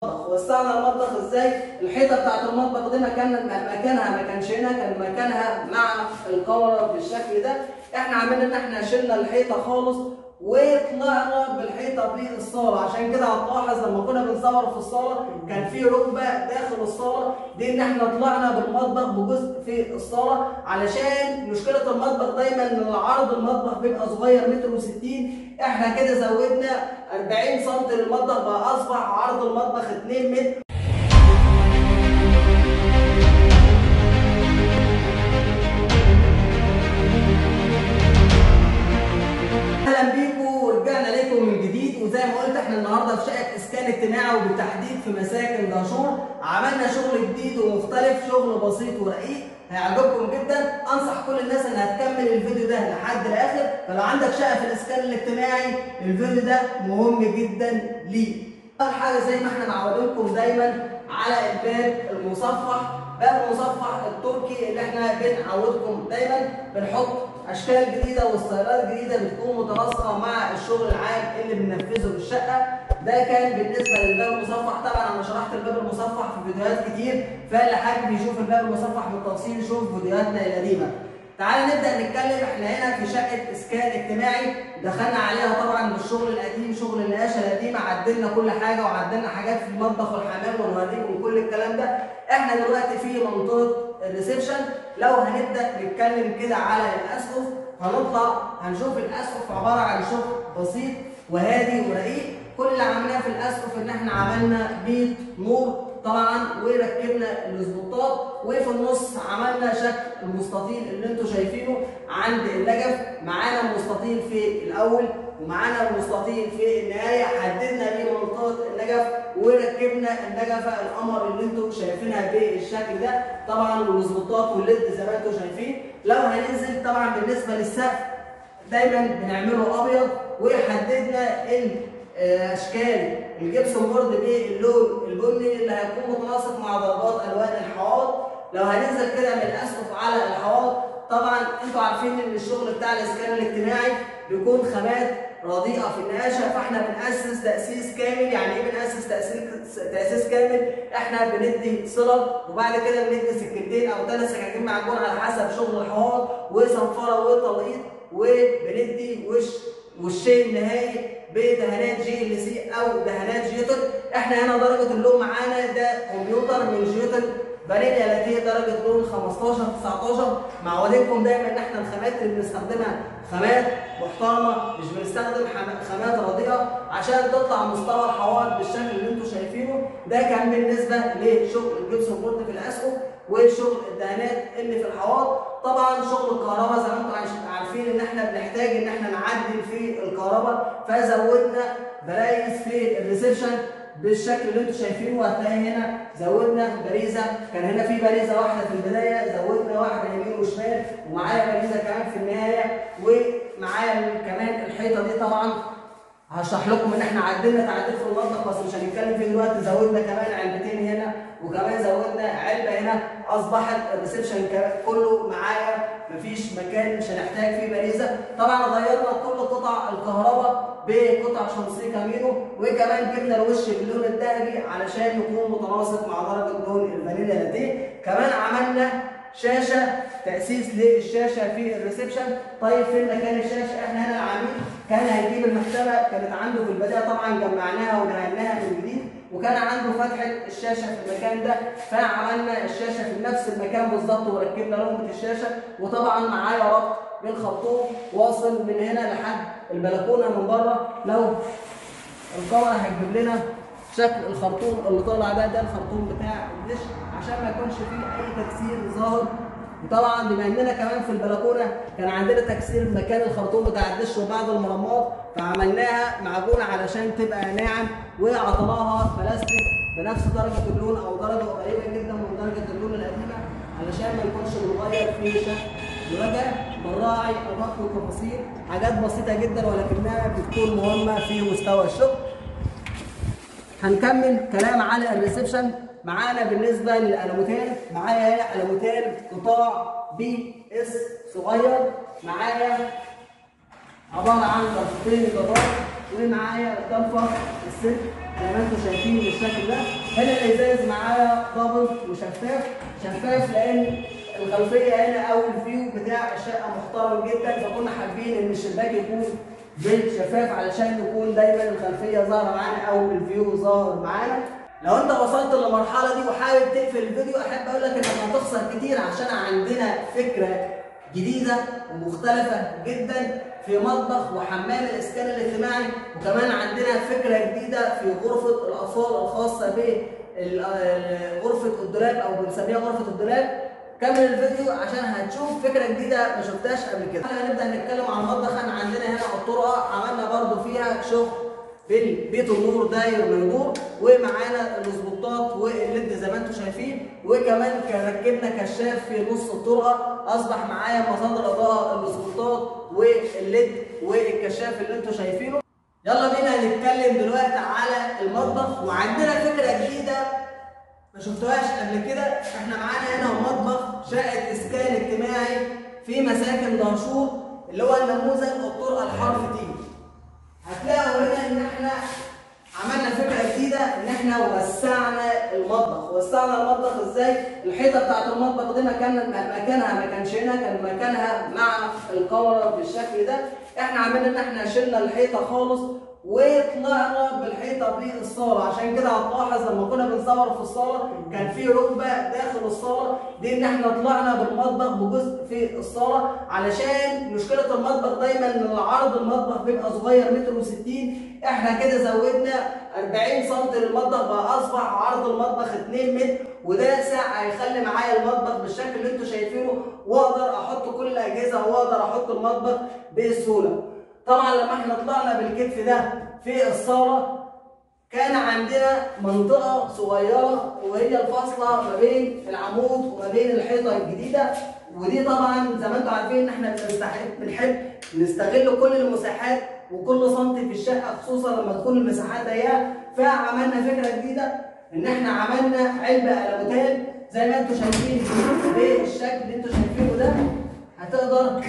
وسعنا المطبخ ازاي؟ الحيطه بتاعت المطبخ دي مكانها ما كانش هنا، كان مكانها مع الكاميرا بالشكل ده. احنا عملنا ان احنا شلنا الحيطه خالص وطلعنا بالحيطه بالصاله. عشان كده هتلاحظ لما كنا بنصور في الصاله كان في ركبه داخل الصاله دي، ان احنا طلعنا بالمطبخ بجزء في الصاله، علشان مشكله المطبخ دايما ان عرض المطبخ بيبقى صغير متر وستين. احنا كده زودنا 40 سم للمطبخ، بقى اصبح عرض المطبخ 2 متر. اهلا بيكم ورجعنا لكم من جديد. وزي ما قلت احنا النهارده في شقه اسكان اجتماعي وبالتحديد في مساكن دهشور. عملنا شغل جديد ومختلف، شغل بسيط ورقيق هيعجبكم جدا. انصح كل الناس انها تكمل الفيديو ده لحد الاخر. فلو عندك شقه في الاسكان الاجتماعي الفيديو ده مهم جدا ليك. اول حاجه زي ما احنا معودينكم دايما على الباب المصفح، باب المصفح التركي اللي احنا بنعودكم دايما بنحط اشكال جديده وستايلات جديده بتكون متناسقه مع الشغل العام اللي بننفذه في الشقه. ده كان بالنسبه للباب المصفح. طبعا انا شرحت الباب المصفح في فيديوهات كتير، فاللي حابب يشوف الباب المصفح بالتفصيل يشوف فيديوهاتنا القديمه. تعالى نبدا نتكلم. احنا هنا في شقه اسكان اجتماعي دخلنا عليها طبعا بالشغل القديم، شغل النقاشه القديمه، عدلنا كل حاجه وعدلنا حاجات في المطبخ والحمام والوريق وكل الكلام ده. احنا دلوقتي في منطقه الريسبشن. لو هنبدا نتكلم كده على الاسقف، هنطلع هنشوف الاسقف عباره عن شغل بسيط وهادي ورقيق. كل اللي عملناه في الاسقف ان احنا عملنا بيت نور طبعا وركبنا الاسبوتات، وفي النص عملنا شكل المستطيل اللي انتم شايفينه عند اللجف. معانا المستطيل في الاول ومعانا المستطيل في النهايه، حددنا بيه منطقه النجف وركبنا النجفه القمر اللي انتم شايفينها بالشكل ده طبعا، والاسبوتات والليد زي ما انتم شايفين. لو هننزل طبعا بالنسبه للسقف دايما بنعمله ابيض، وحددنا اشكال الجبسون بورد باللون البني اللي هيكون متناسق مع درجات الوان الحوائط. لو هننزل كده من الاسقف على الحوائط، طبعا انتوا عارفين ان الشغل بتاع الاسكان الاجتماعي بيكون خامات رديئه في النقاشه، فاحنا بنأسس تأسيس كامل. يعني ايه بنأسس تأسيس كامل؟ احنا بندي صلب وبعد كده بندي سكتين او 3 سكاكين معجون على حسب شغل الحوائط وصنفره وتلقيط، وبندي وشين نهائي بدهانات جي ال سي او دهانات جيوتن. احنا هنا درجه اللون معانا ده كمبيوتر من جيوتن فانيليا لاتيه درجه لون 15 19. معودينكم دايما ان احنا الخامات اللي بنستخدمها خامات محترمه، مش بنستخدم خامات رديئه عشان تطلع مستوى الحوائط بالشكل اللي انتم شايفينه. ده كان بالنسبه لشغل الجبسون بورد في الاسقف وشغل الدهانات اللي في الحوائط. طبعا شغل الكهرباء زي ما انتم عارفين ان احنا بنحتاج ان احنا نعدل في الكهرباء، فزودنا برايز في الريسبشن بالشكل اللي انتم شايفينه. وهتلاقي هنا زودنا باريزه، كان هنا في باريزه واحده في البدايه، زودنا واحده يمين وشمال، ومعايا باريزه كمان في النهايه، ومعايا كمان الحيطه دي طبعا هشرح لكم ان احنا عدلنا تعديل في المطبخ بس مش هنتكلم فيه دلوقتي. زودنا كمان علبتين هنا وكمان زودنا علبه هنا. اصبحت الريسبشن كله معايا مفيش مكان مش هنحتاج فيه باريزه. طبعا غيرنا كل قطع الكهرباء بقطع شمسيه كامينو، وكمان جبنا الوش باللون الذهبي علشان يكون متناسق مع درجه لون الفانيليا لاتيه. كمان عملنا شاشه تاسيس للشاشه في الريسبشن. طيب فين مكان الشاشه؟ احنا هنا العميل كان هيجيب المكتبه كانت عنده في البدايه، طبعا جمعناها ونقلناها من جديد، وكان عنده فتحه الشاشه في المكان ده، فعملنا الشاشه في نفس المكان بالظبط وركبنا لمبه الشاشه. وطبعا معايا ربط بالخرطوم واصل من هنا لحد البلكونه من بره. لو الكاميرا هتجيب لنا شكل الخرطوم اللي طالع ده الخرطوم بتاع الدش عشان ما يكونش فيه اي تكسير ظاهر. وطبعا بما اننا كمان في البلكونه كان عندنا تكسير مكان الخرطوم بتاع الدش وبعض المرمات، فعملناها معجونه علشان تبقى ناعم وعطيناها بلاستيك بنفس درجه اللون او درجه قريبه جدا من درجه اللون القديمه علشان ما يكونش متغير في شكل الواجهه. بنراعي ادق التفاصيل، حاجات بسيطه جدا ولكنها بتكون مهمه في مستوى الشغل. هنكمل كلام على الريسبشن. معانا بالنسبه للالوميتال، معايا هنا الوميتال قطاع بي اس صغير، معايا عباره عن ضفتين جرار، ومعايا ضلفه السلك زي ما انتم شايفين بالشكل ده. هنا الازاز معايا دبل وشفاف، شفاف لان الخلفيه هنا او الفيو بتاع الشقه محترم جدا، فكنا حابين ان الشباك يكون بالشفاف علشان يكون دايما الخلفيه ظاهره معانا او الفيو ظاهر معانا. لو انت وصلت للمرحله دي وحابب تقفل الفيديو، احب اقول لك انك هتخسر كتير عشان عندنا فكره جديده ومختلفه جدا في مطبخ وحمام الاسكان الاجتماعي، وكمان عندنا فكره جديده في غرفه الاطفال الخاصه بغرفه الدولاب او بنسميها غرفه الدولاب. كمل الفيديو عشان هتشوف فكره جديده ما شفتهاش قبل كده. احنا هنبدا نتكلم عن المطبخ. احنا عندنا هنا الطرقه عملنا برده فيها شغل بيت النور داير من نور، ومعانا السبوتات والليد زي ما انتم شايفين، وكمان ركبنا كشاف في نص الطرقه. اصبح معايا مصادر اضاءه السبوتات والليد والكشاف اللي انتم شايفينه. يلا بينا نتكلم دلوقتي على المطبخ، وعندنا فكره جديده ما شفتوهاش قبل كده. احنا معانا هنا مطبخ شقه اسكان اجتماعي في مساكن دهشور، اللي هو النموذج الطرقه الحرف تي. هتلاقوا هنا ان احنا عملنا فكره جديده، ان احنا وسعنا المطبخ. وسعنا المطبخ ازاي؟ الحيطه بتاعت المطبخ دي مكانها ما كانش هنا، كان مكانها مع الكاميرا بالشكل ده. احنا عملنا ان احنا شلنا الحيطه خالص وطلعنا بالحيطه بالصاله. عشان كده هتلاحظ لما كنا بنصور في الصاله كان في ركبه داخل الصاله دي، ان احنا طلعنا بالمطبخ بجزء في الصاله، علشان مشكله المطبخ دايما ان عرض المطبخ بيبقى صغير متر و60. احنا كده زودنا 40 سم للمطبخ، بقى اصبح عرض المطبخ 2 متر، وده ساعه هيخلي معايا المطبخ بالشكل اللي انتم شايفينه، واقدر احط كل الاجهزه واقدر احط المطبخ بسهوله. طبعا لما احنا طلعنا بالكتف ده في الصاله كان عندنا منطقه صغيره وهي الفاصله ما بين العمود وما بين الحيطه الجديده، ودي طبعا زي ما انتم عارفين ان احنا بنحب نستغل كل المساحات وكل سنتي في الشقه، خصوصا لما تكون المساحات ضيقه. فعملنا فكره جديده ان احنا عملنا علبه الموتيل زي ما انتم شايفين بالشكل اللي انتم شايفينه ده. هتقدر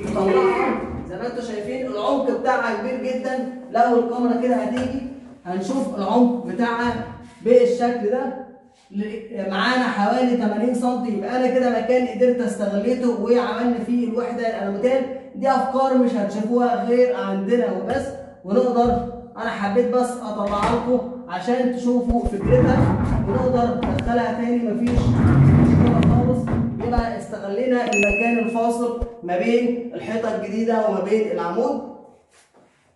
تطلعها زي ما انتم شايفين، العمق بتاعها كبير جدا. لو الكاميرا كده هتيجي هنشوف العمق بتاعها بالشكل ده، معانا حوالي 80 سم. يبقى انا كده مكان قدرت استغليته وعملنا فيه الوحده الالموتيل دي. افكار مش هتشوفوها غير عندنا وبس، ونقدر انا حبيت بس اطلعها لكم عشان تشوفوا فكرتها، ونقدر ندخلها تاني مفيش مشكله خالص. يبقى استغلينا المكان الفاصل ما بين الحيطه الجديده وما بين العمود.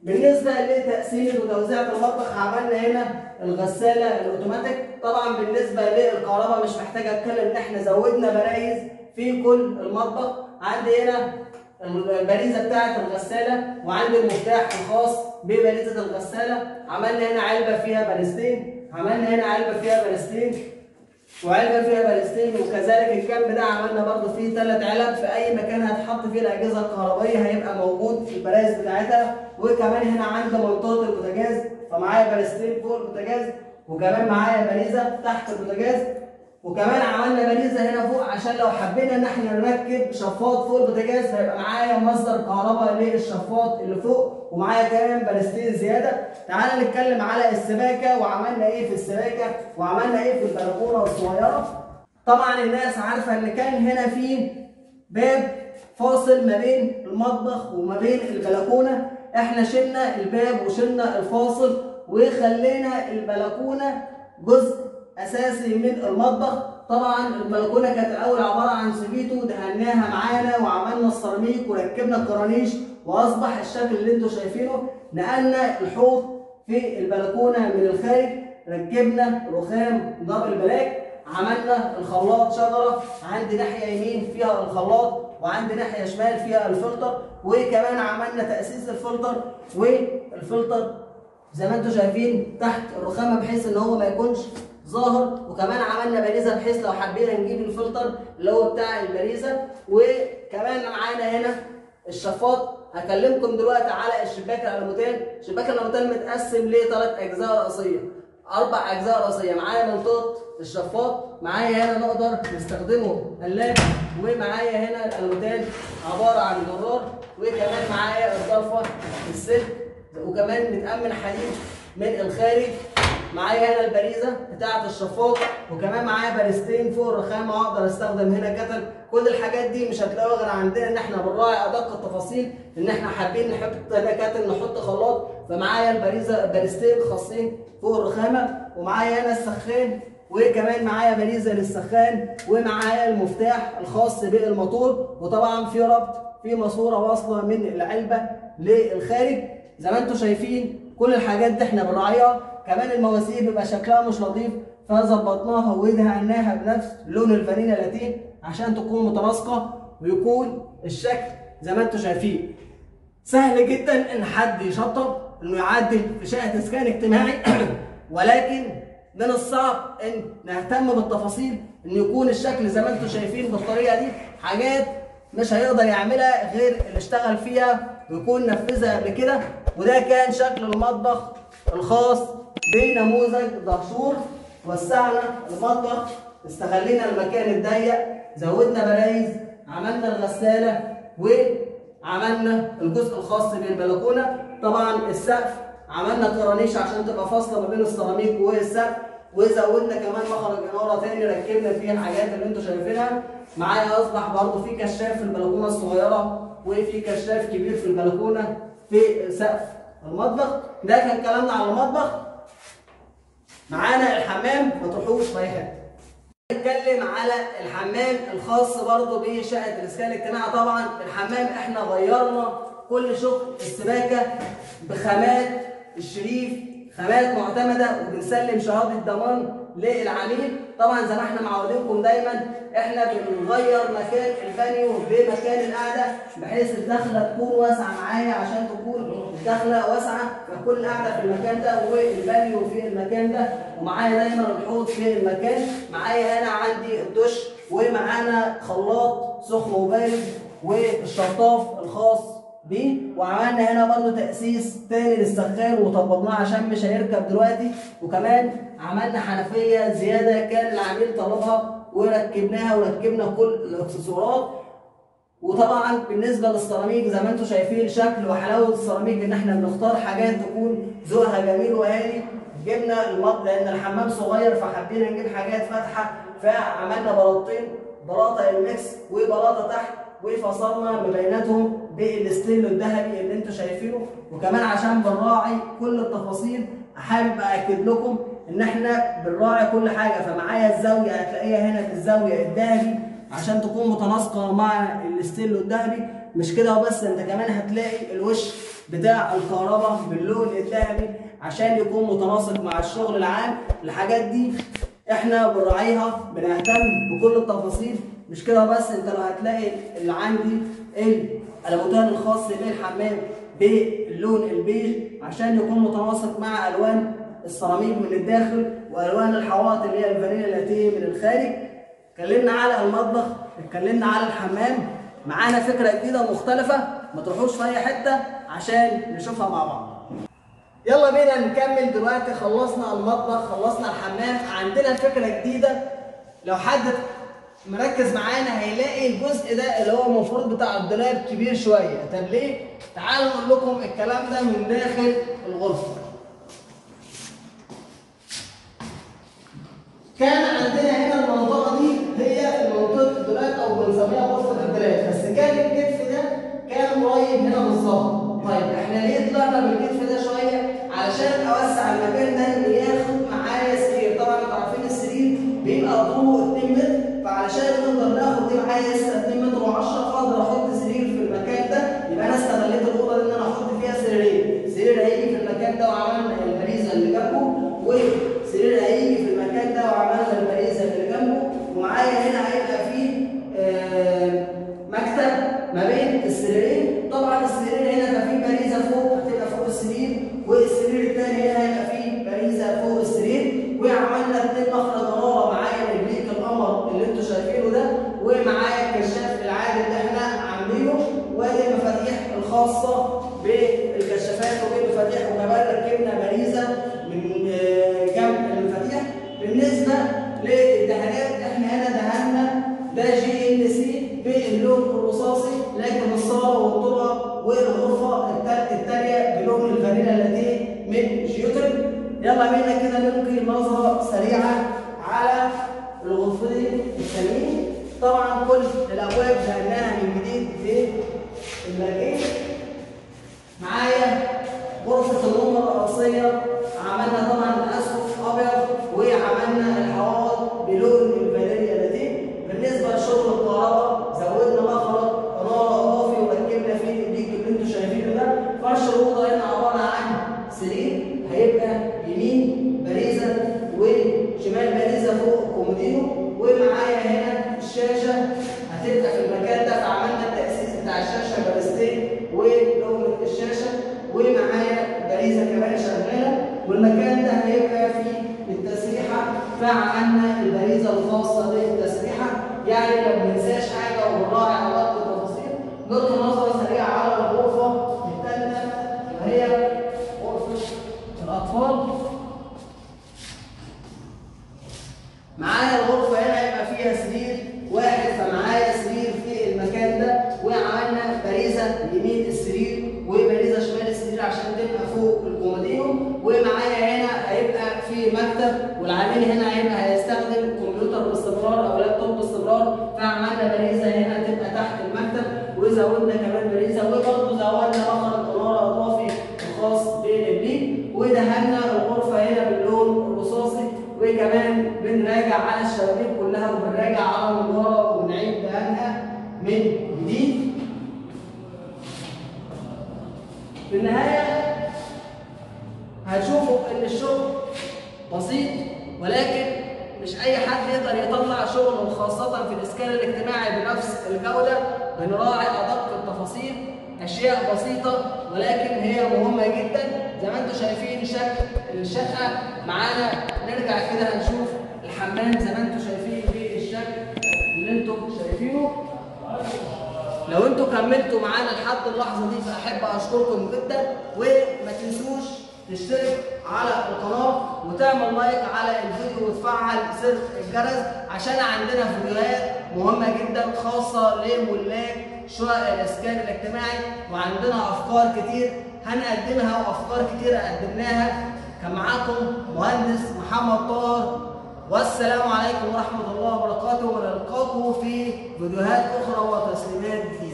بالنسبه لتقسيم وتوزيع المطبخ عملنا هنا الغساله الاوتوماتيك. طبعا بالنسبه للكهرباء مش محتاج اتكلم ان احنا زودنا برايز في كل المطبخ. عندي هنا البريزه بتاعه الغساله، وعندي المفتاح الخاص ببريزه الغساله. عملنا هنا علبه فيها بارستين، عملنا هنا علبه فيها بارستين وعلبه فيها بارستين، وكذلك الكامب ده عملنا برده فيه 3 علب. في اي مكان هتحط فيه الاجهزه الكهربائيه هيبقى موجود في البرايز بتاعتها. وكمان هنا عندي منطقه البوتاجاز، فمعايا بارستين فوق البوتاجاز، وكمان معايا باريزه تحت البوتاجاز، وكمان عملنا باريزه هنا فوق عشان لو حبينا ان احنا نركب شفاط فوق البوتاجاز هيبقى معايا مصدر كهرباء للشفاط اللي فوق، ومعايا كمان بارستين زياده. تعالى نتكلم على السباكه وعملنا ايه في السباكه وعملنا ايه في البلكونه الصغيره. طبعا الناس عارفه ان كان هنا في باب فاصل ما بين المطبخ وما بين البلكونه. احنا شلنا الباب وشلنا الفاصل وخلينا البلكونه جزء اساسي من المطبخ. طبعا البلكونه كانت الاول عباره عن سبيتو، دهناها معانا وعملنا السيراميك وركبنا الكرانيش، واصبح الشكل اللي انتم شايفينه. نقلنا الحوض في البلكونه من الخارج، ركبنا رخام دبل بلاك، عملنا الخلاط شجره، عندي ناحيه يمين فيها الخلاط وعندي ناحيه شمال فيها الفلتر، وكمان عملنا تاسيس الفلتر. والفلتر زي ما انتم شايفين تحت الرخامه بحيث ان هو ما يكونش ظاهر، وكمان عملنا باريزه بحيث لو حبينا نجيب الفلتر اللي هو بتاع الباريزه. وكمان معانا هنا الشفاط. هكلمكم دلوقتي على الشباك الالموتيل. الشباك الالموتيل متقسم ل3 اجزاء رئيسيه، 4 اجزاء رئيسيه. معايا منطقه الشفاط، معايا هنا نقدر نستخدمه قلاب، ومعايا هنا الالموتيل عباره عن جرار، وكمان معايا الضلفه السلك، وكمان متأمن حديد من الخارج. معايا هنا البريزه بتاعه الشفاط، وكمان معايا باريستين فوق الرخامه اقدر استخدم هنا كتل. كل الحاجات دي مش هتلاقوها غير عندنا، ان احنا بنراعي ادق التفاصيل، ان احنا حابين نحط هنا كتل نحط خلاط. فمعايا البريزه باريستين خاصين فوق الرخامه، ومعايا هنا السخان، وكمان معايا باريزه للسخان، ومعايا المفتاح الخاص بالموتور، وطبعا في ربط في ماسوره واصله من العلبه للخارج. زي ما انتم شايفين كل الحاجات دي احنا بنراعيها. كمان المواسير بيبقى شكلها مش لطيف، فظبطناها ودهناها بنفس لون الفانيلا لاتيه عشان تكون متناسقه ويكون الشكل زي ما انتم شايفين. سهل جدا ان حد يشطب انه يعدل في شقه اسكان اجتماعي ولكن من الصعب ان نهتم بالتفاصيل ان يكون الشكل زي ما انتم شايفين بالطريقه دي. حاجات مش هيقدر يعملها غير اللي اشتغل فيها ويكون نفذها قبل كده. وده كان شكل المطبخ الخاص بنموذج دهشور. وسعنا المطبخ، استغلينا المكان الضيق، زودنا برايز، عملنا الغساله، وعملنا الجزء الخاص بالبلكونه. طبعا السقف عملنا كرانيش عشان تبقى فاصله ما بين السيراميك والسقف، وزودنا كمان مخرج اناره تاني ركبنا فيه الحاجات اللي انتم شايفينها. معايا اصبح برضو في كشاف في البلكونه الصغيره، وفي كشاف كبير في البلكونه في سقف المطبخ. ده كان كلامنا عن المطبخ. معانا الحمام، ما تروحوش في اي حته. نتكلم على الحمام الخاص برضو بشقه الاسكان الاجتماعي. طبعا الحمام احنا غيرنا كل شغل السباكه بخامات الشريف، خامات معتمده، وبنسلم شهاده ضمان للعميل. طبعا زي ما احنا معودينكم دايما احنا بنغير مكان البانيو بمكان القعده بحيث الدخله تكون واسعه معايا عشان تكون الدخله واسعه، فكل القعده في المكان ده والبانيو في المكان ده، ومعايا دايما الحوض في المكان. معايا هنا عندي الدش، ومعانا خلاط سخن وبارد والشطاف الخاص بيه. وعملنا هنا برضو تأسيس تاني للسخان وطبقناه عشان مش هيركب دلوقتي. وكمان عملنا حنفية زيادة كان العميل طلبها وركبناها، وركبنا كل الاكسسوارات. وطبعا بالنسبة للسيراميك زي ما انتم شايفين شكل وحلاوة السيراميك ان احنا بنختار حاجات تكون ذوقها جميل وهادي. جبنا لان الحمام صغير فحبينا نجيب حاجات فاتحة، فعملنا بلاطين، بلاطة الميكس وبلاطة تحت، وفصلنا ما بيناتهم بالستيل الذهبي اللي انتم شايفينه. وكمان عشان بنراعي كل التفاصيل حابب اكد لكم ان احنا بنراعي كل حاجه. فمعايا الزاويه هتلاقيها هنا في الزاويه الذهبي عشان تكون متناسقه مع الستيل الذهبي. مش كده وبس، انت كمان هتلاقي الوش بتاع الكهرباء باللون الذهبي عشان يكون متناسق مع الشغل العام. الحاجات دي احنا بنراعيها، بنهتم بكل التفاصيل. مش كده بس، انت لو هتلاقي اللي عندي الالموتان الخاص بالحمام باللون البيج عشان يكون متناسق مع الوان السيراميك من الداخل والوان الحوائط اللي هي الفانيلا لاتيه من الخارج. اتكلمنا على المطبخ، اتكلمنا على الحمام. معانا فكره جديده مختلفه، ما تروحوش في اي حته عشان نشوفها مع بعض. يلا بينا نكمل دلوقتي. خلصنا المطبخ، خلصنا الحمام، عندنا فكره جديده. لو حد مركز معانا هيلاقي الجزء ده اللي هو المفروض بتاع الدولاب كبير شويه. طب ليه؟ تعالوا نقول لكم الكلام ده من داخل الغرفه. كان عندنا هنا المنطقه دي هي منطقه الدولاب او بنسميها غرفه الدولاب، بس كان الكتف ده كان قريب هنا بالظبط. طيب احنا ليه طلعنا بالكتف ده شويه؟ علشان اوسع المكان ده انه ياخد معايا سرير. طبعا انتوا عارفين السرير بيبقى طوله 2 متر، فعلشان نقدر ناخد دي معايا لسه 2 متر و10 فاقدر احط سرير في المكان ده. يبقى انا استغليت الاوضه دي ان انا احط فيها سريرين، سرير هيجي في المكان ده وعملنا البريزه اللي جنبه، وسرير هيجي في المكان ده وعملنا البريزه اللي جنبه. ومعايا هنا هيبقى فيه مكتب ما بين السريرين. طبعا السرير هنا هيبقى فيه باريزه فوق هتبقى فوق السرير، والسرير الثاني هنا هيبقى فيه باريزه فوق السرير. وعملنا 2 مخرج اناره معايا لبريك القمر اللي انتوا شايفينه ده، ومعايا الكشاف العادي اللي احنا عاملينه، وادي المفاتيح الخاصه بالكشافات وبالمفاتيح. وكمان ركبنا باريزه من جنب المفاتيح. بالنسبه للدهانات احنا هنا دهنا ده GNC باللون الرصاصي، لكن الصاله والطرقه والغرفه الثانيه بلون الفانيلا لاتيه من جيوتن. يلا بينا كده نلقي نظره سريعه على الغرفتين التانيين. طبعا كل الابواب دهناها من جديد في اللاجئين. معايا غرفه النوم الرئيسيه عملنا طبعا الاسقف ابيض وعملنا الحوائط بلون الفانيليا لاتيه. بالنسبه لشغل الكهرباء زودنا مخرج اناره اضافي وركبنا فيه الديك اللي انتم شايفينه ده. فرش الاوضه هنا عباره عن سرير هيبقى يمين باريزه وشمال باريزه فوق الكومودينو، ومعايا هنا الشاشه هتبقى في المكان ده، فعملنا التاسيس بتاع الشاشه باريزتين ولون الشاشه، ومعايا باريزه كمان شغاله، والمكان ده هيبقى فيه التسريحه فعملنا الباريزه الخاصه بالتسريحه. يعني ما بننساش حاجه وبنراعي على وقت التفاصيل. نلقي نظره سريعه على الغرفه الثالثه وهي غرفه الاطفال. معايا الغرفه هنا هيبقى فيها سرير واحد، فمعايا سرير في المكان ده، وعملنا باريزه يمين السرير وباريزه شمال السرير عشان تبقى فوق الكومودينو. ومعايا هنا هيبقى في مكتب، والعميل هنا هيستخدم كمبيوتر باستمرار او لابتوب باستمرار، فعملنا باريزه هنا تبقى تحت المكتب، وزودنا كمان باريزه، وبرضه زودنا مخرج اناره اضافي الخاص بالابليك، ودهنا الغرفه هنا باللون الرصاصي، وكمان بنراجع على الشبابيك كلها وبنراجع على النجاره وبنعيد دهانها من جديد. في النهايه هتشوفوا ان الشغل بسيط، ولكن مش اي حد يقدر يطلع شغله خاصه في الاسكان الاجتماعي بنفس الجوده. بنراعي ادق التفاصيل، اشياء بسيطه ولكن هي مهمه جدا. زي ما انتم شايفين شكل الشقه معانا. نرجع كده هنشوف الحمام زي ما انتم شايفين بالشكل اللي انتم شايفينه. لو انتم كملتوا معانا لحد اللحظه دي فاحب اشكركم جدا، وما تنسوش تشترك على القناه وتعمل لايك على الفيديو وتفعل زر الجرس عشان عندنا فيديوهات مهمه جدا خاصه لملاك شقق الاسكان الاجتماعي، وعندنا افكار كتير هنقدمها وافكار كتير قدمناها. كان معاكم مهندس محمد طاهر، والسلام عليكم ورحمه الله وبركاته، ونلقاكم في فيديوهات اخرى وتسليمات جديده.